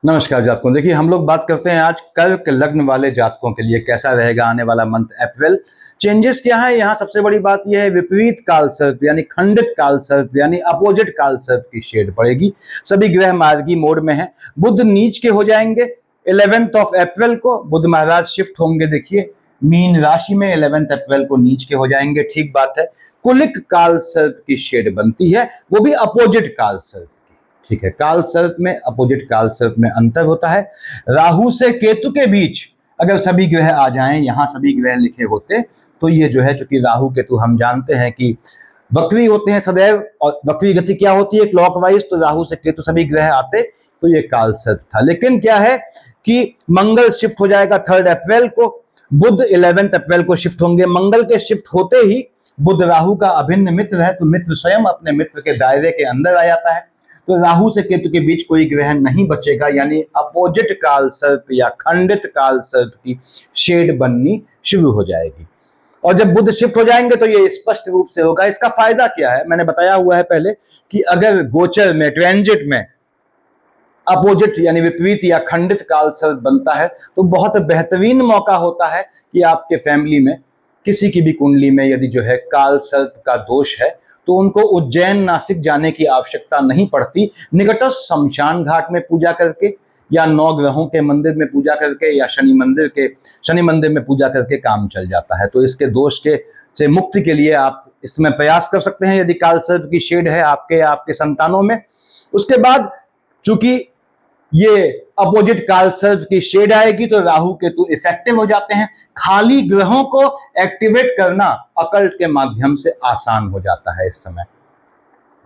नमस्कार जातकों। देखिए, हम लोग बात करते हैं आज कर्क लग्न वाले जातकों के लिए कैसा रहेगा आने वाला मंथ अप्रैल। चेंजेस क्या है यहाँ सबसे बड़ी बात यह है, विपरीत काल सर्प यानी खंडित काल सर्प यानी अपोजिट काल सर्प की शेड पड़ेगी। सभी ग्रह मार्गी मोड में है। बुध नीच के हो जाएंगे 11 अप्रैल को। बुध महाराज शिफ्ट होंगे, देखिए मीन राशि में 11 अप्रैल को नीच के हो जाएंगे। ठीक बात है। कुलिक काल सर्प की शेड बनती है, वो भी अपोजिट काल सर्प। ठीक है, काल सर्प में अपोजिट काल सर्प में अंतर होता है। राहु से केतु के बीच अगर सभी ग्रह आ जाएं, यहां सभी ग्रह लिखे होते तो ये जो है, चूंकि राहु केतु हम जानते हैं कि वक्री होते हैं सदैव, और वक्री गति क्या होती है क्लॉकवाइज, तो राहु से केतु सभी ग्रह आते तो ये काल सर्प था। लेकिन क्या है कि मंगल शिफ्ट हो जाएगा 3 अप्रैल को, बुध 11 अप्रैल को शिफ्ट होंगे। मंगल के शिफ्ट होते ही बुध राहु का अभिन्न मित्र है, तो मित्र स्वयं अपने मित्र के दायरे के अंदर आ जाता है। तो राहु से केतु के बीच कोई ग्रह नहीं बचेगा, यानी अपोजिट काल सर्प या खंडित काल सर्प की शेड बननी शुरू हो जाएगी। और जब बुध शिफ्ट हो जाएंगे तो ये स्पष्ट रूप से होगा। इसका फायदा क्या है, मैंने बताया हुआ है पहले कि अगर गोचर में ट्रांजिट में अपोजिट यानी विपरीत या खंडित काल सर्प बनता है तो बहुत बेहतरीन मौका होता है कि आपके फैमिली में किसी की भी कुंडली में यदि जो है काल सर्प का दोष है तो उनको उज्जैन नासिक जाने की आवश्यकता नहीं पड़ती। निकटस्थ शमशान घाट में पूजा करके या 9 ग्रहों के मंदिर में पूजा करके या शनि मंदिर में पूजा करके काम चल जाता है। तो इसके दोष के से मुक्ति के लिए आप इसमें प्रयास कर सकते हैं यदि काल सर्प की शेड है आपके संतानों में। उसके बाद चूंकि ये अपोजिट काल सर्प की शेड आएगी तो राहु केतु इफेक्टिव हो जाते हैं। खाली ग्रहों को एक्टिवेट करना अकल्ट के माध्यम से आसान हो जाता है इस समय।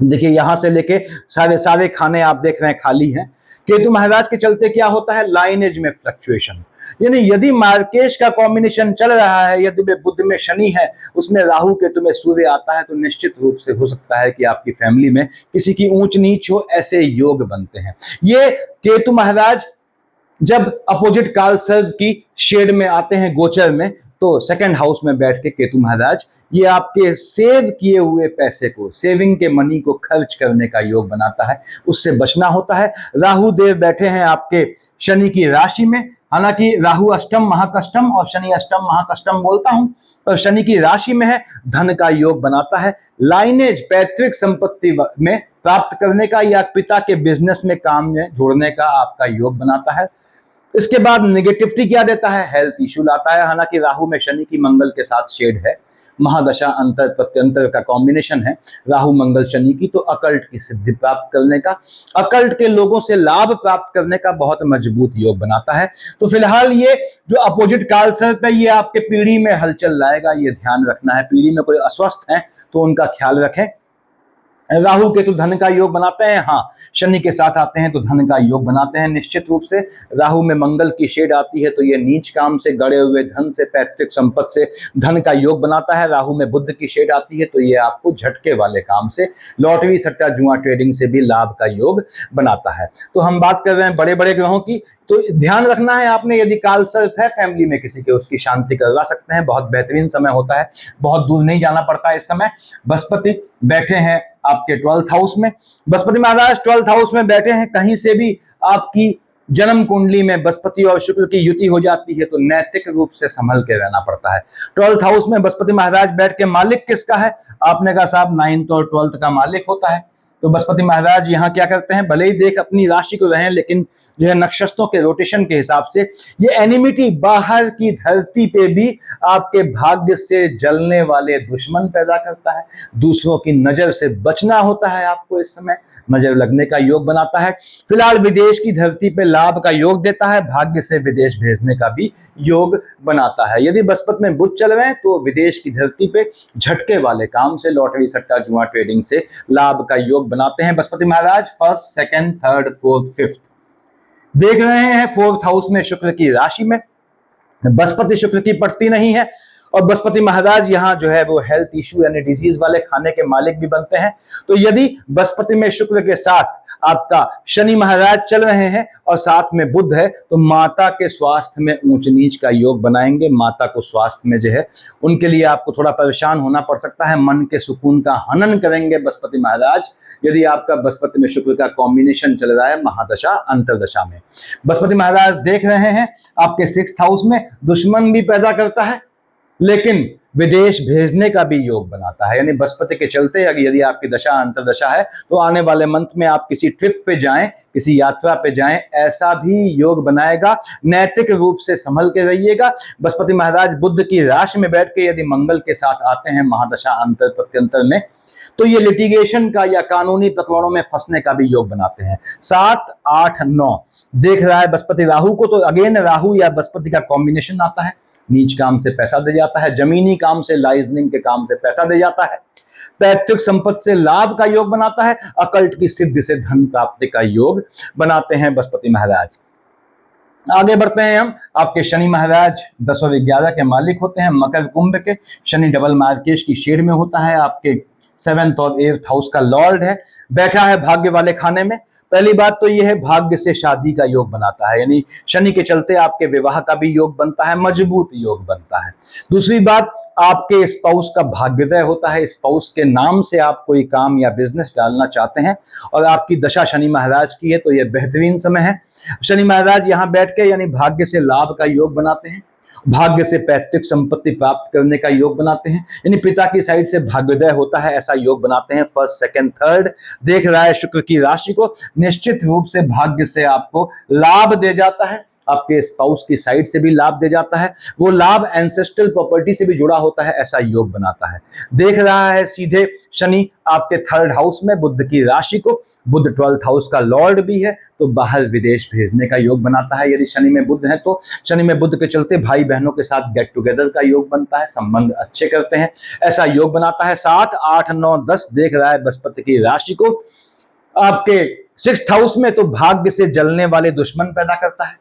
देखिए, यहां से लेके सारे खाने आप देख रहे हैं खाली हैं। केतु महाराज के चलते क्या होता है, लाइनेज में फ्लक्चुएशन, यानी यदि मार्केश का कॉम्बिनेशन चल रहा है, यदि बुध में शनि है, उसमें राहु केतु में सूर्य आता है, तो निश्चित रूप से हो सकता है कि आपकी फैमिली में किसी की ऊंच नीच हो, ऐसे योग बनते हैं। ये केतु महाराज जब अपोजिट काल सर्प की शेड में आते हैं गोचर में, तो सेकंड हाउस में बैठ के केतु महाराज ये आपके सेव किए हुए पैसे को, सेविंग के मनी को खर्च करने का योग बनाता है, उससे बचना होता है। राहु देव बैठे हैं आपके शनि की राशि में, हालांकि राहु अष्टम महाकष्टम और शनि अष्टम महाकष्टम बोलता हूं, और शनि की राशि में है, धन का योग बनाता है। लाइनेज पैतृक संपत्ति में प्राप्त करने का या पिता के बिजनेस में काम में जोड़ने का आपका योग बनाता है। इसके बाद नेगेटिविटी क्या देता है, हेल्थ इश्यू लाता है। हालांकि राहु में शनि की मंगल के साथ शेड है, महादशा अंतर प्रत्यंतर का कॉम्बिनेशन है राहु मंगल शनि की, तो अकल्ट की सिद्धि प्राप्त करने का, अकल्ट के लोगों से लाभ प्राप्त करने का बहुत मजबूत योग बनाता है। तो फिलहाल ये जो अपोजिट काल सर्प है ये आपके पीढ़ी में हलचल लाएगा, ये ध्यान रखना है। पीढ़ी में कोई अस्वस्थ है तो उनका ख्याल रखें। राहु केतु धन का योग बनाते हैं, हाँ शनि के साथ आते हैं तो धन का योग बनाते हैं निश्चित रूप से। राहु में मंगल की शेड आती है तो ये नीच काम से, गड़े हुए धन से, पैतृक संपत्ति से धन का योग बनाता है। राहु में बुध की शेड आती है तो ये आपको झटके वाले काम से, लॉटरी सट्टा जुआ ट्रेडिंग से भी लाभ का योग बनाता है। तो हम बात कर रहे हैं बड़े बड़े ग्रहों की, तो ध्यान रखना है आपने, यदि काल सर्प है फैमिली में किसी के, उसकी शांति करवा सकते हैं। बहुत बेहतरीन समय होता है, बहुत दूर नहीं जाना पड़ता है इस समय। बृहस्पति बैठे हैं आपके 12th हाउस में, बृहस्पति महाराज 12th हाउस में बैठे हैं, कहीं से भी आपकी जन्म कुंडली में बृहस्पति और शुक्र की युति हो जाती है तो नैतिक रूप से संभल के रहना पड़ता है। 12th हाउस में बृहस्पति महाराज बैठ के मालिक किसका है, आपने कहा साहब 9th और 12th का मालिक होता है। तो बृहस्पति महाराज यहाँ क्या करते हैं, भले ही देख अपनी राशि को रहें, लेकिन जो है नक्षत्रों के रोटेशन के हिसाब से ये एनिमिटी, बाहर की धरती पे भी आपके भाग्य से जलने वाले दुश्मन पैदा करता है। दूसरों की नजर से बचना होता है आपको, इस समय नजर लगने का योग बनाता है। फिलहाल विदेश की धरती पे लाभ का योग देता है, भाग्य से विदेश भेजने का भी योग बनाता है। यदि बृहस्पति में बुध चल रहे हैं तो विदेश की धरती पे झटके वाले काम से, लॉटरी सट्टा जुआ ट्रेडिंग से लाभ का योग बनाते हैं बृहस्पति महाराज। 1st, 2nd, 3rd, 4th, 5th देख रहे हैं 4th हाउस में शुक्र की राशि में। बृहस्पति शुक्र की पड़ती नहीं है और बृहस्पति महाराज यहाँ जो है वो हेल्थ इश्यू यानी डिजीज वाले खाने के मालिक भी बनते हैं। तो यदि बृहस्पति में शुक्र के साथ आपका शनि महाराज चल रहे हैं और साथ में बुध है, तो माता के स्वास्थ्य में ऊंच नीच का योग बनाएंगे। माता को स्वास्थ्य में जो है उनके लिए आपको थोड़ा परेशान होना पड़ सकता है। मन के सुकून का हनन करेंगे बृहस्पति महाराज यदि आपका बृहस्पति में शुक्र का कॉम्बिनेशन चल रहा है महादशा अंतरदशा में। बृहस्पति महाराज देख रहे हैं आपके 6th हाउस में, दुश्मन भी पैदा करता है लेकिन विदेश भेजने का भी योग बनाता है। यानी बृहस्पति के चलते यदि आपकी दशा अंतरदशा है तो आने वाले मंथ में आप किसी ट्रिप पे जाएं, किसी यात्रा पे जाएं, ऐसा भी योग बनाएगा। नैतिक रूप से संभल के रहिएगा। बृहस्पति महाराज बुध की राशि में बैठ के यदि मंगल के साथ आते हैं महादशा अंतर प्रत्यंतर में, तो ये लिटिगेशन का या कानूनी प्रकरणों में फंसने का भी योग बनाते हैं। 7, 8, 9 देख रहा है बृहस्पति राहु को, तो अगेन राहु या बृहस्पति का कॉम्बिनेशन आता है। नीच काम से पैसा दे जाता है, जमीनी काम से, लाइजनिंग के काम से पैसा दे जाता है, पैतृक संपत्ति से लाभ का योग बनाता है, अकल्ट की सिद्धि से धन प्राप्ति का योग बनाते हैं बृहस्पति महाराज। आगे बढ़ते हैं हम। आपके शनि महाराज 10 और 11 के मालिक होते हैं, मकर कुंभ के। शनि डबल मार्केश की शेड में होता है, आपके 7th और 8th हाउस का लॉर्ड है, बैठा है भाग्य वाले खाने में। पहली बात तो यह है भाग्य से शादी का योग बनाता है, यानी शनि के चलते आपके विवाह का भी योग बनता है, मजबूत योग बनता है। दूसरी बात, आपके स्पाउस का भाग्योदय होता है। स्पाउस के नाम से आप कोई काम या बिजनेस डालना चाहते हैं और आपकी दशा शनि महाराज की है तो यह बेहतरीन समय है। शनि महाराज यहाँ बैठ के यानी भाग्य से लाभ का योग बनाते हैं, भाग्य से पैतृक संपत्ति प्राप्त करने का योग बनाते हैं, यानी पिता की साइड से भाग्योदय होता है ऐसा योग बनाते हैं। 1st, 2nd, 3rd देख रहा है शुक्र की राशि को, निश्चित रूप से भाग्य से आपको लाभ दे जाता है, आपके स्पाउस की साइड से भी लाभ दे जाता है। वो लाभ एंसेस्ट्रल प्रॉपर्टी से भी जुड़ा होता है, ऐसा योग बनाता है। देख रहा है सीधे शनि आपके 3rd हाउस में बुध की राशि को, बुध 12th हाउस का लॉर्ड भी है, तो बाहर विदेश भेजने का योग बनाता है। यदि शनि में बुध है तो शनि में बुध के चलते भाई बहनों के साथ गेट टुगेदर का योग बनता है, संबंध अच्छे करते हैं, ऐसा योग बनाता है। 7, 8, 9, 10 देख रहा है बृहस्पति की राशि को आपके 6th हाउस में, तो भाग्य से जलने वाले दुश्मन पैदा करता है।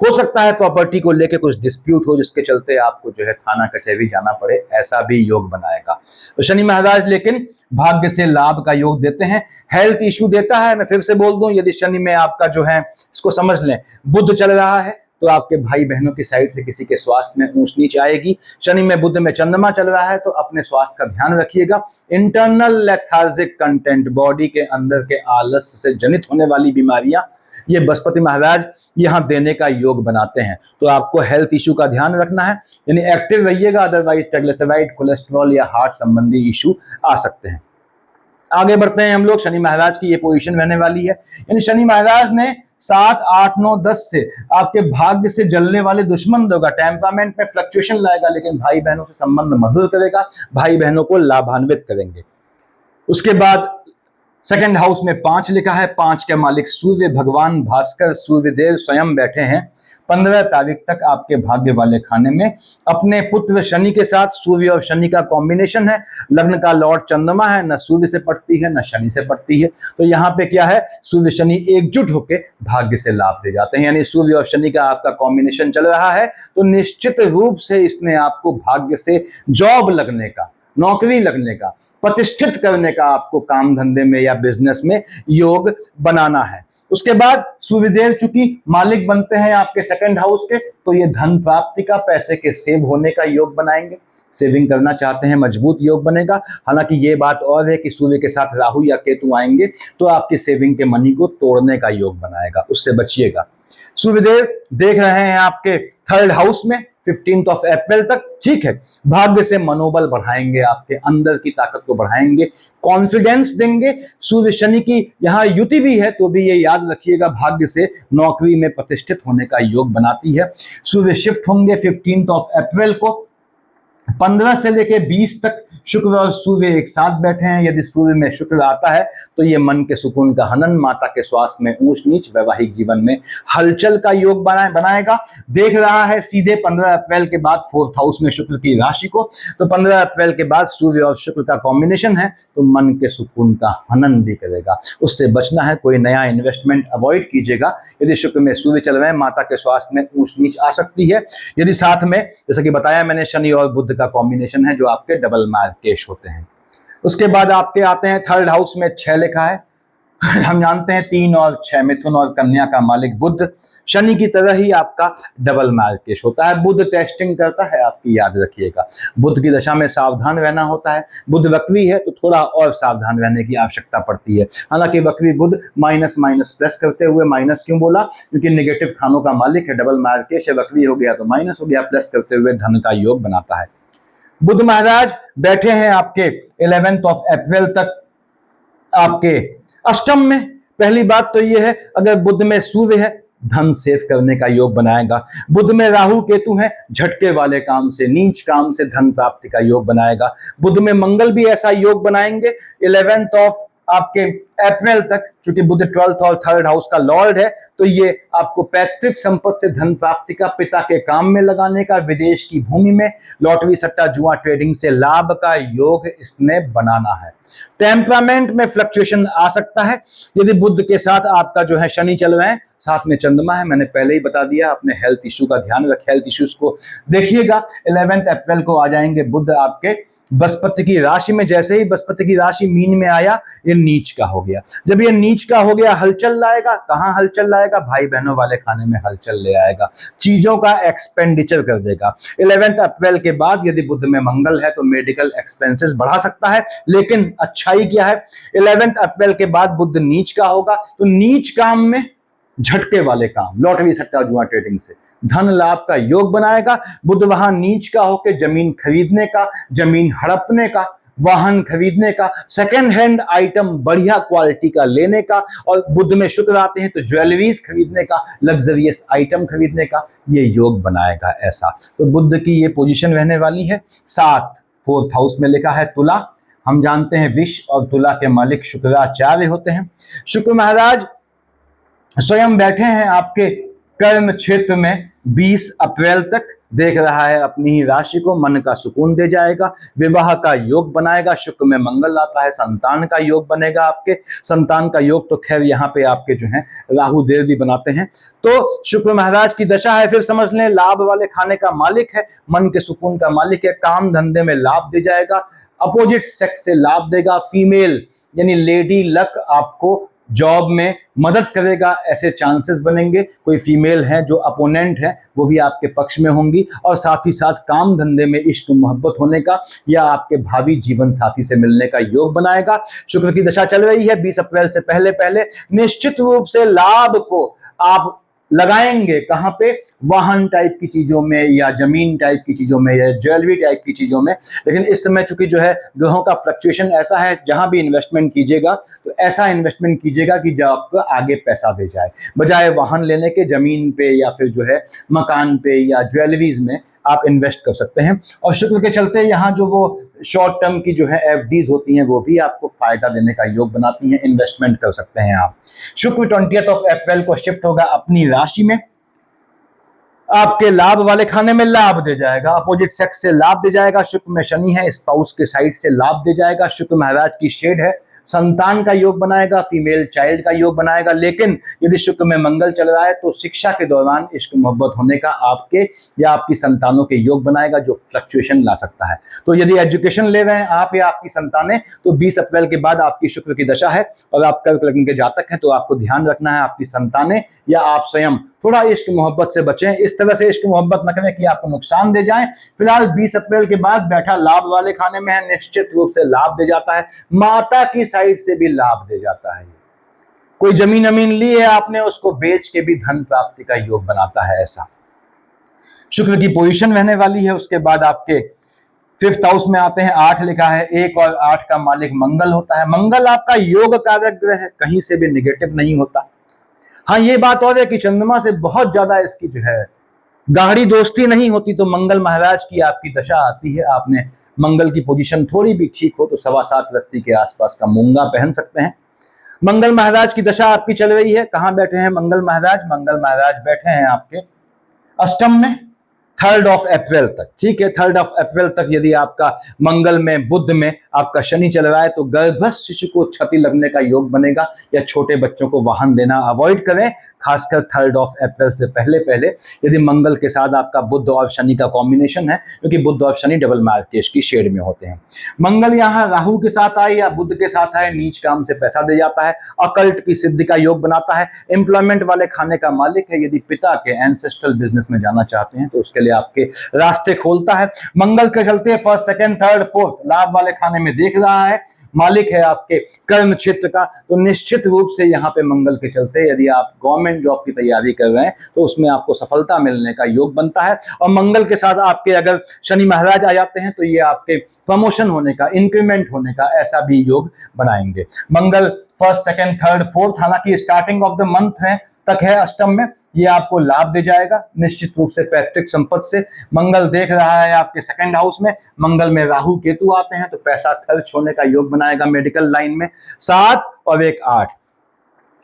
हो सकता है प्रॉपर्टी को लेके कुछ डिस्प्यूट हो जिसके चलते आपको जो है थाना कचहरी जाना पड़े, ऐसा भी योग बनाएगा। तो शनि महाराज लेकिन भाग्य से लाभ का योग देते हैं। हेल्थ इश्यू देता है, मैं फिर से बोल दूं, यदि शनि में आपका जो है इसको समझ लें बुध चल रहा है तो आपके भाई बहनों की साइड से किसी के स्वास्थ्य में ऊंच नीच आएगी। शनि में बुध में चंद्रमा चल रहा है तो अपने स्वास्थ्य का ध्यान रखिएगा। इंटरनल लेथार्जिक कंटेंट, बॉडी के अंदर के आलस्य से जनित होने वाली बीमारियां, ये बृहस्पति महाराज यहां देने का योग बनाते हैं। तो आपको हेल्थ इश्यू का ध्यान रखना है, यानी एक्टिव रहिएगा, अदरवाइज ट्राइग्लिसराइड, कोलेस्ट्रॉल या हार्ट संबंधी इश्यू आ सकते हैं। आगे बढ़ते हैं हम लोग। शनि महाराज की ये पोजीशन रहने वाली है, यानी शनि महाराज ने 7, 8, 9, 10 से आपके भाग्य से जलने वाले दुश्मन देगा, टेम्परामेंट में फ्लक्चुएशन लाएगा, लेकिन भाई बहनों से संबंध मधुर करेगा, भाई बहनों को लाभान्वित करेंगे। उसके बाद 2nd हाउस में 5 लिखा है, 5 के मालिक सूर्य भगवान भास्कर सूर्यदेव स्वयं बैठे हैं 15 तारीख तक आपके भाग्य वाले खाने में अपने पुत्र शनि के साथ। सूर्य और शनि का कॉम्बिनेशन है, लग्न का लॉर्ड चंद्रमा है, न सूर्य से पड़ती है न शनि से पड़ती है, तो यहाँ पे क्या है, सूर्य शनि एकजुट होकर भाग्य से लाभ दे जाते हैं। यानी सूर्य और शनि का आपका कॉम्बिनेशन चल रहा है तो निश्चित रूप से इसने आपको भाग्य से जॉब लगने का, नौकरी लगने का, प्रतिष्ठित करने का आपको काम धंधे में या बिजनेस में योग बनाना है। उसके बाद सूर्यदेव चूंकि मालिक बनते हैं आपके 2nd हाउस के, तो ये धन प्राप्ति का, पैसे के सेव होने का योग बनाएंगे। सेविंग करना चाहते हैं, मजबूत योग बनेगा। हालांकि ये बात और है कि सूर्य के साथ राहु या केतु आएंगे तो आपकी सेविंग के मनी को तोड़ने का योग बनाएगा, उससे बचिएगा। सूर्यदेव देख रहे हैं आपके 3rd हाउस में 15th ऑफ अप्रैल तक, ठीक है, भाग्य से मनोबल बढ़ाएंगे, आपके अंदर की ताकत को बढ़ाएंगे, कॉन्फिडेंस देंगे। सूर्य शनि की यहाँ युति भी है तो भी ये याद रखिएगा, भाग्य से नौकरी में प्रतिष्ठित होने का योग बनाती है। सूर्य शिफ्ट होंगे 15th ऑफ अप्रैल को, 15 से लेके 20 तक शुक्र और सूर्य एक साथ बैठे हैं। यदि सूर्य में शुक्र आता है तो ये मन के सुकून का हनन, माता के स्वास्थ्य में ऊंच नीच, वैवाहिक जीवन में हलचल का योग बनाएगा। देख रहा है सीधे 15 अप्रैल के बाद 4th हाउस में शुक्र की राशि को, तो 15 अप्रैल के बाद सूर्य और शुक्र का कॉम्बिनेशन है तो मन के सुकून का हनन भी करेगा, उससे बचना है। कोई नया इन्वेस्टमेंट अवॉइड कीजिएगा। यदि शुक्र में सूर्य चल रहे हैं, माता के स्वास्थ्य में ऊंच नीच आ सकती है। यदि साथ में, जैसा कि बताया मैंने, शनि और बुध का कॉम्बिनेशन है जो आपके डबल मार्केश होते हैं। उसके बाद आपके आते हैं थर्ड हाउस में 6 लिखा है। हम जानते हैं 3 और 6 मिथुन और कन्या का मालिक बुध, शनि की तरह ही आपका डबल मार्केश होता है। बुध टेस्टिंग करता है आपकी, याद रखिएगा। बुध की दशा में सावधान रहना होता है। बुध वक्री है तो थोड़ा और सावधान रहने की आवश्यकता पड़ती है। हालांकि वक्री बुध माइनस माइनस प्लस करते हुए, माइनस क्यों बोला, क्योंकि नेगेटिव खानों का मालिक है, डबल मार्केश है, वक्री हो गया तो माइनस हो गया, प्लस करते हुए धन का योग बनाता है। बुध महाराज बैठे हैं आपके 11 अप्रैल तक आपके अष्टम में। पहली बात तो यह है, अगर बुध में सूर्य है, धन सेव करने का योग बनाएगा। बुध में राहु केतु है, झटके वाले काम से, नीच काम से धन प्राप्ति का योग बनाएगा। बुध में मंगल भी ऐसा योग बनाएंगे 11 आपके अप्रैल तक, क्योंकि बुध 12th और 3rd हाउस का लॉर्ड है, तो ये आपको पैतृक संपत्ति से धन प्राप्ति का, पिता के काम में लगाने का, विदेश की भूमि में लॉटरी सट्टा जुआ ट्रेडिंग से लाभ का योग इसने बनाना है। टेम्परामेंट में फ्लक्चुएशन आ सकता है यदि बुध के साथ आपका जो है शनि चल रहे हैं, साथ में चंद्रमा है। मैंने पहले ही बता दिया, अपने हेल्थ इशू का ध्यान रखें, हेल्थ इश्यूज को देखिएगा। 11 अप्रैल को आ जाएंगे बुध आपके बृहस्पति की राशि में। जैसे ही बृहस्पति की राशि मीन में आया, ये नीच का हो गया। जब ये नीच का हो गया, हलचल लाएगा। कहां हलचल लाएगा? भाई बहनों वाले खाने में हलचल ले आएगा, चीजों का एक्सपेंडिचर कर देगा। 11 अप्रैल के बाद यदि बुध में मंगल है तो मेडिकल एक्सपेंसेस बढ़ा सकता है, लेकिन अच्छाई क्या है, 11 अप्रैल के बाद बुध नीच का होगा, तो नीच काम में झटके वाले काम, लॉटरी सट्टा जुआ ट्रेडिंग से धन लाभ का योग बनाएगा। बुध वहां नीच का होकर जमीन खरीदने का, जमीन हड़पने का, वाहन खरीदने का, सेकेंड हैंड आइटम बढ़िया क्वालिटी का लेने का, और बुध में शुक्र आते हैं तो ज्वेलरीज खरीदने का, लग्जरियस आइटम खरीदने का ये योग बनाएगा। ऐसा तो बुध की ये पोजीशन रहने वाली है। 7 4th हाउस में लिखा है तुला। हम जानते हैं विष और तुला के मालिक शुक्राचार्य होते हैं। शुक्र महाराज स्वयं बैठे हैं आपके कर्म क्षेत्र में 20 अप्रैल तक, देख रहा है अपनी ही राशि को, मन का सुकून दे जाएगा, विवाह का योग बनाएगा। शुक्र में मंगल आता है, संतान का योग बनेगा। आपके संतान का योग तो खैर यहाँ पे आपके जो है राहु देव भी बनाते हैं। तो शुक्र महाराज की दशा है, फिर समझ लें लाभ वाले खाने का मालिक है, मन के सुकून का मालिक है, काम धंधे में लाभ दे जाएगा, अपोजिट सेक्स से लाभ देगा। फीमेल यानी लेडी लक आपको जॉब में मदद करेगा, ऐसे चांसेस बनेंगे। कोई फीमेल है जो अपोनेंट है वो भी आपके पक्ष में होंगी, और साथ ही साथ काम धंधे में इश्क मोहब्बत होने का या आपके भावी जीवन साथी से मिलने का योग बनाएगा। शुक्र की दशा चल रही है 20 अप्रैल से पहले पहले निश्चित रूप से लाभ को आप लगाएंगे। कहां पे? वाहन टाइप की चीजों में, या जमीन टाइप की चीजों में, या ज्वेलरी टाइप की चीजों में। लेकिन इस समय चूंकि जो है ग्रहों का फ्लक्चुएशन ऐसा है, जहां भी इन्वेस्टमेंट कीजिएगा तो ऐसा इन्वेस्टमेंट कीजिएगा कि जो आपको आगे पैसा दे जाए, बजाय वाहन लेने के जमीन पे या फिर जो है मकान पे या ज्वेलरीज में आप इन्वेस्ट कर सकते हैं। और शुक्र के चलते यहाँ जो वो शॉर्ट टर्म की जो है एफडीज होती हैं वो भी आपको फायदा देने का योग बनाती हैं, इन्वेस्टमेंट कर सकते हैं आप। शुक्र 20 अप्रैल को शिफ्ट होगा अपनी राशि में, आपके लाभ वाले खाने में लाभ दे जाएगा, अपोजिट सेक्स से लाभ दे जाएगा। शुक्र में शनि है, स्पाउस के साइड से लाभ दे जाएगा। शुक्र महाराज की शेड है, संतान का योग बनाएगा, फीमेल चाइल्ड का योग बनाएगा। लेकिन यदि शुक्र में मंगल चल रहा है तो शिक्षा के दौरान इश्क मोहब्बत होने का आपके या आपकी संतानों के योग बनाएगा, जो फ्लक्चुएशन ला सकता है। तो यदि एजुकेशन ले रहे हैं आप या आपकी संतानें, तो 20 अप्रैल के बाद आपकी शुक्र की दशा है और आप कर्क लग्न के जातक हैं, तो आपको ध्यान रखना है आपकी संतानें या आप स्वयं थोड़ा इश्क मोहब्बत से बचें। इस तरह से इश्क मोहब्बत न करें कि आपको नुकसान दे जाए। फिलहाल 20 अप्रैल के बाद बैठा लाभ वाले खाने में है, निश्चित रूप से लाभ दे जाता है, माता की साइड से भी लाभ दे जाता है। कोई जमीन अमीन ली है आपने, उसको बेच के भी धन प्राप्ति का योग बनाता है। ऐसा शुक्र की पोजीशन रहने वाली है। उसके बाद आपके 5th हाउस में आते हैं, 8 लिखा है, 1 और 8 का मालिक मंगल होता है। मंगल आपका योग कारक ग्रह है, कहीं से भी निगेटिव नहीं होता। हाँ, ये बात और है कि चंद्रमा से बहुत ज्यादा इसकी जो है गाढ़ी दोस्ती नहीं होती, तो मंगल महाराज की आपकी दशा आती है, आपने मंगल की पोजीशन थोड़ी भी ठीक हो तो 7.25 रत्ती के आसपास का मूंगा पहन सकते हैं। मंगल महाराज की दशा आपकी चल रही है। कहां बैठे हैं मंगल महाराज? मंगल महाराज बैठे हैं आपके अष्टम में, 3 अप्रैल तक, ठीक है, 3 अप्रैल तक यदि आपका मंगल में, बुध में आपका शनि चल रहा है तो गर्भस्थ शिशु को क्षति लगने का योग बनेगा, या छोटे बच्चों को वाहन देना अवॉइड करें, खासकर 3 अप्रैल से पहले पहले। यदि मंगल के साथ आपका बुध और शनि का कॉम्बिनेशन है, क्योंकि बुध और शनि डबल मार्केश की शेड में होते हैं। मंगल यहाँ राहु के साथ आए या बुध के साथ आए, नीच काम से पैसा दे जाता है, अकल्ट की सिद्धि का योग बनाता है, एम्प्लॉयमेंट वाले खाने का मालिक है, यदि पिता के एंसेस्ट्रल बिजनेस में जाना चाहते हैं तो उसके लिए आपके रास्ते खोलता है। मंगल के चलते फर्स्ट, सेकंड, थर्ड, फोर्थ लाभ वाले खाने में देख रहा है, मालिक है आपके कर्म क्षेत्र का, तो निश्चित रूप से यहाँ पे मंगल के चलते यदि आप गवर्नमेंट जॉब की तैयारी कर रहे हैं तो उसमें आपको सफलता मिलने का योग बनता है। और मंगल के साथ आपके अगर शनि महाराज आ जाते हैं तो ये आपके प्रमोशन होने का, इंक्रीमेंट होने का ऐसा भी योग बनाएंगे। मंगल फर्स्ट, सेकंड, थर्ड, फोर्थ, हालांकि स्टार्टिंग ऑफ द मंथ है तक है अष्टम में, ये आपको लाभ दे जाएगा निश्चित रूप से पैतृक संपत्ति से। मंगल देख रहा है आपके सेकंड हाउस में, मंगल में राहु केतु आते हैं तो पैसा खर्च होने का योग बनाएगा मेडिकल लाइन में। 7 और 1 8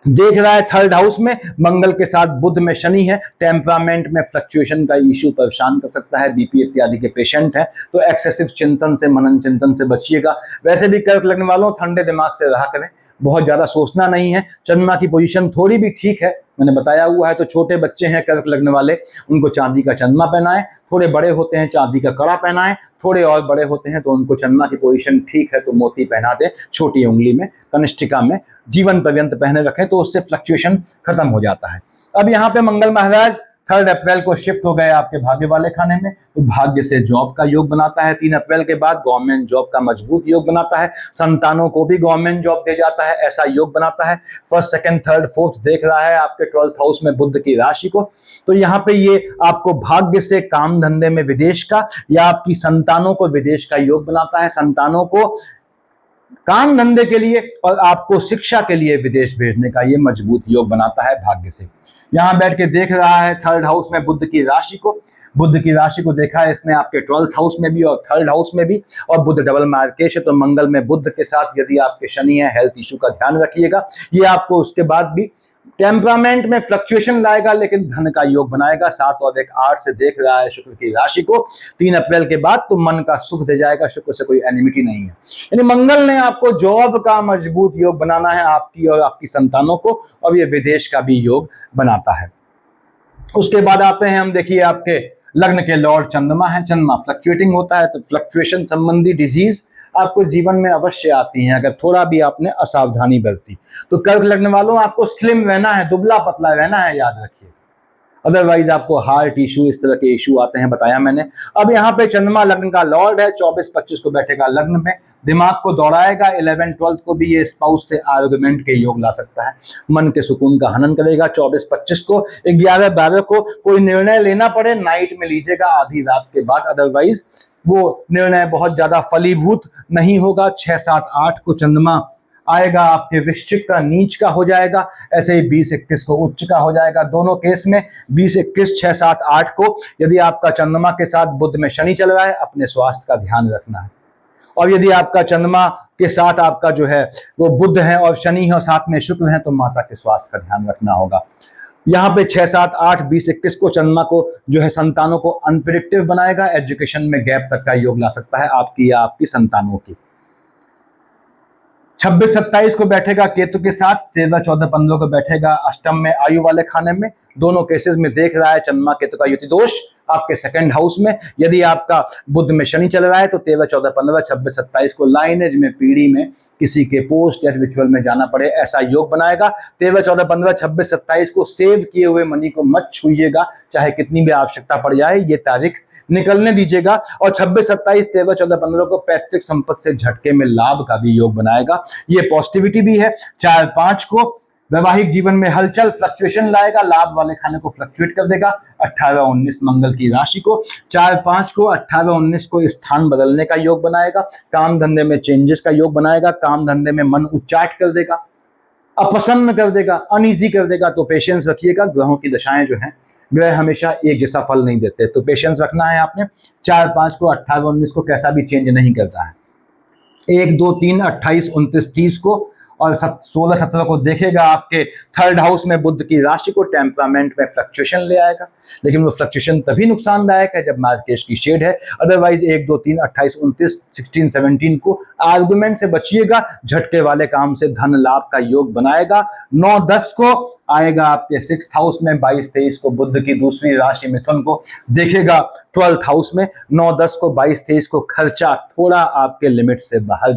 देख रहा है थर्ड हाउस में, मंगल के साथ बुध में शनि है, टेम्परामेंट में फ्लक्चुएशन का इश्यू परेशान कर सकता है, बीपी इत्यादि के पेशेंट हैं तो एक्सेसिव चिंतन से, मनन चिंतन से बचिएगा। वैसे भी कर्क लगने वालों ठंडे दिमाग से रहा करें, बहुत ज्यादा सोचना नहीं है। चंद्रमा की पोजीशन थोड़ी भी ठीक है, मैंने बताया हुआ है, तो छोटे बच्चे हैं कर्क लगने वाले, उनको चांदी का चंद्रमा पहनाएं, थोड़े बड़े होते हैं चांदी का कड़ा पहनाएं, थोड़े और बड़े होते हैं तो उनको चंद्रमा की पोजीशन ठीक है तो मोती पहना दें छोटी उंगली में, कनिष्ठिका में, जीवन पर्यंत पहने रखें तो उससे फ्लक्चुएशन खत्म हो जाता है। अब यहाँ पे मंगल महाराज 3 अप्रैल को शिफ्ट हो गए आपके भाग्य वाले खाने में, तो भाग्य से जॉब का योग बनाता है। 3 अप्रैल के बाद गवर्नमेंट जॉब का मजबूत योग बनाता है, संतानों को भी गवर्नमेंट जॉब दे जाता है, ऐसा योग बनाता है। फर्स्ट, सेकंड, थर्ड, फोर्थ देख रहा है आपके 12th हाउस में बुध की राशि को, तो यहाँ पे ये आपको भाग्य से काम धंधे में विदेश का या आपकी संतानों को विदेश का योग बनाता है, संतानों को काम धंधे के लिए और आपको शिक्षा के लिए विदेश भेजने का ये मजबूत योग बनाता है भाग्य से। यहां बैठ के देख रहा है थर्ड हाउस में बुध की राशि को, बुध की राशि को देखा है इसने आपके 12th हाउस में भी और थर्ड हाउस में भी, और बुध डबल मार्केश है तो मंगल में बुध के साथ यदि आपके शनि है, हेल्थ इशू का ध्यान रखिएगा। ये आपको उसके बाद भी टेम्परामेंट में फ्लक्चुएशन लाएगा लेकिन धन का योग बनाएगा। 7 और 1 8 से देख रहा है शुक्र की राशि को, 3 अप्रैल के बाद तो मन का सुख दे जाएगा, शुक्र से कोई एनिमिटी नहीं है। यानी मंगल ने आपको जॉब का मजबूत योग बनाना है आपकी और आपकी संतानों को, और ये विदेश का भी योग बनाता है। उसके बाद आते हैं हम, देखिए आपके लग्न के लॉर्ड चंद्रमा है, चंद्रमा फ्लक्चुएटिंग होता है तो फ्लक्चुएशन संबंधी डिजीज आपको जीवन में अवश्य आती हैं अगर थोड़ा भी आपने असावधानी बरती। तो कर्क लगने वालों आपको स्लिम रहना है, दुबला पतला रहना है, याद रखिए, अदरवाइज आपको हार्ट इशू, इस तरह के इशू आते हैं, बताया मैंने। अब यहाँ पे चंद्रमा लग्न का लॉर्ड है, 24-25 को बैठेगा लग्न में, दिमाग को दौड़ाएगा, 11-12 को भी ये स्पाउस से आर्गुमेंट के योग ला सकता है, मन के सुकून का हनन करेगा। 24-25 को 11-12 को कोई निर्णय लेना पड़े नाइट में लीजिएगा आधी रात के बाद, अदरवाइज वो निर्णय बहुत ज्यादा फलीभूत नहीं होगा। 6-7-8 को चंद्रमा आएगा आपके वृश्चिक का, नीच का हो जाएगा, ऐसे ही 20-21 को उच्च का हो जाएगा। दोनों केस में 20-21, 6-7-8 को यदि आपका चंद्रमा के साथ बुध में शनि चल रहा है, अपने स्वास्थ्य का ध्यान रखना है। और यदि आपका चंद्रमा के साथ आपका जो है वो बुध है और शनि है और साथ में शुक्र है, तो माता के स्वास्थ्य का ध्यान रखना होगा। यहाँ पे 6-7-8, 20-21 को चंद्रमा को जो है संतानों को अनप्रिडिक्टिव बनाएगा, एजुकेशन में गैप तक का योग ला सकता है आपकी या आपकी संतानों की। 26-27 को बैठेगा केतु के साथ, 13-14-15 को बैठेगा अष्टम में आयु वाले खाने में। दोनों केसेस में देख रहा है चंद्रमा केतु का युति दोष आपके सेकंड हाउस में। यदि आपका बुध में शनि चल रहा है तो 13-14-15, 26-27 को लाइनेज में, पीढ़ी में किसी के पोस्ट या रिचुअल में जाना पड़े, ऐसा योग बनाएगा। 13-14-15, 26-27 को सेव किए हुए मनी को मत छूइएगा, चाहे कितनी भी आवश्यकता पड़ जाए, ये तारीख निकलने दीजिएगा। और 26-27, 13-14-15 को पैतृक संपत्ति से झटके में लाभ का भी योग बनाएगा, ये पॉजिटिविटी भी है। 4-5 को वैवाहिक जीवन में हलचल, फ्लक्चुएशन लाएगा, लाभ वाले खाने को फ्लक्चुएट कर देगा। 18-19 मंगल की राशि को, 4-5 को, 18-19 को स्थान बदलने का योग बनाएगा, काम धंधे में चेंजेस का योग बनाएगा, काम धंधे में मन उच्चाट कर देगा, अपसन्न कर देगा, अनईजी कर देगा। तो पेशेंस रखिएगा, ग्रहों की दशाएं जो हैं, ग्रह हमेशा एक जैसा फल नहीं देते, तो पेशेंस रखना है आपने। 4-5 को, 18-19 को कैसा भी चेंज नहीं करता है। 1-2-3, 28-29-30 को और 16-17 को देखेगा आपके थर्ड हाउस में बुध की राशि को, टेम्परामेंट में फ्लक्चुएशन ले आएगा। लेकिन वो फ्लक्चुएशन तभी नुकसानदायक है जब मार्केट की शेड है। अदरवाइज 1, 2, 3, 28, 29, 16, 17 को आर्गुमेंट से बचिएगा, झटके वाले काम से धन लाभ का योग बनाएगा। 9, 10 को आएगा आपके 6th हाउस में, 22, 23 को बुध की दूसरी राशि मिथुन को देखेगा 12th हाउस में। 9, 10 को, 22, 23 को खर्चा थोड़ा आपके लिमिट से बाहर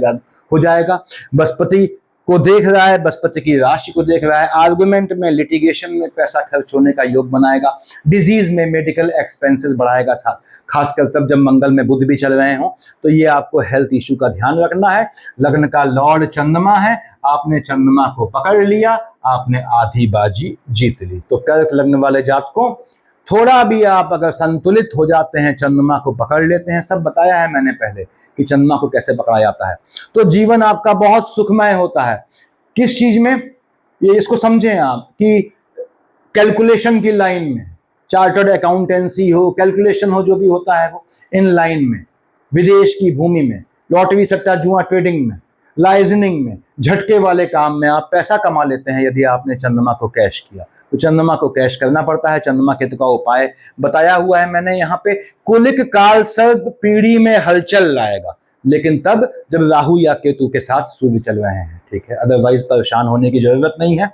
हो जाएगा। बृहस्पति को देख रहा है, बृहस्पति की राशि को देख रहा है, आर्गुमेंट में, लिटिगेशन में पैसा खर्च होने का योग बनाएगा। डिजीज में मेडिकल एक्सपेंसेस बढ़ाएगा साथ, खासकर तब जब मंगल में बुध भी चल रहे हो, तो ये आपको हेल्थ इशू का ध्यान रखना है। लग्न का लॉर्ड चंद्रमा है, आपने चंद्रमा को पकड़ लिया, आपने आधी बाजी जीत ली। तो कर्क लग्न वाले जातकों, थोड़ा भी आप अगर संतुलित हो जाते हैं, चंद्रमा को पकड़ लेते हैं, सब बताया है मैंने पहले कि चंद्रमा को कैसे पकड़ा जाता है, तो जीवन आपका बहुत सुखमय होता है। किस चीज में, ये इसको समझें आप कि कैलकुलेशन की लाइन में, चार्टर्ड अकाउंटेंसी हो, कैलकुलेशन हो, जो भी होता है वो इन लाइन में, विदेश की भूमि में, लॉटरी सट्टा जुआ ट्रेडिंग में, लाइजनिंग में, झटके वाले काम में आप पैसा कमा लेते हैं यदि आपने चंद्रमा को कैश किया। तो चंद्रमा को कैश करना पड़ता है। चंद्रमा केतु का उपाय बताया हुआ है मैंने यहाँ पे। कुलिक काल सर्प पीढ़ी में हलचल लाएगा, लेकिन तब जब राहु या केतु के साथ सूर्य चल रहे हैं, ठीक है। अदरवाइज परेशान होने की जरूरत नहीं है।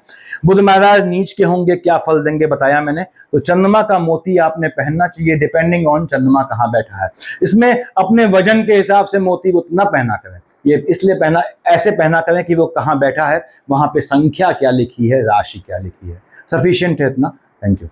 बुध महाराज नीच के होंगे, क्या फल देंगे बताया मैंने। तो चंद्रमा का मोती आपने पहनना चाहिए, डिपेंडिंग ऑन चंद्रमा कहाँ बैठा है। इसमें अपने वजन के हिसाब से मोती उतना पहना करें, ये इसलिए पहना, ऐसे पहना करें कि वो कहाँ बैठा है, वहां पे संख्या क्या लिखी है, राशि क्या लिखी है, सफिशिएंट है इतना। Thank you.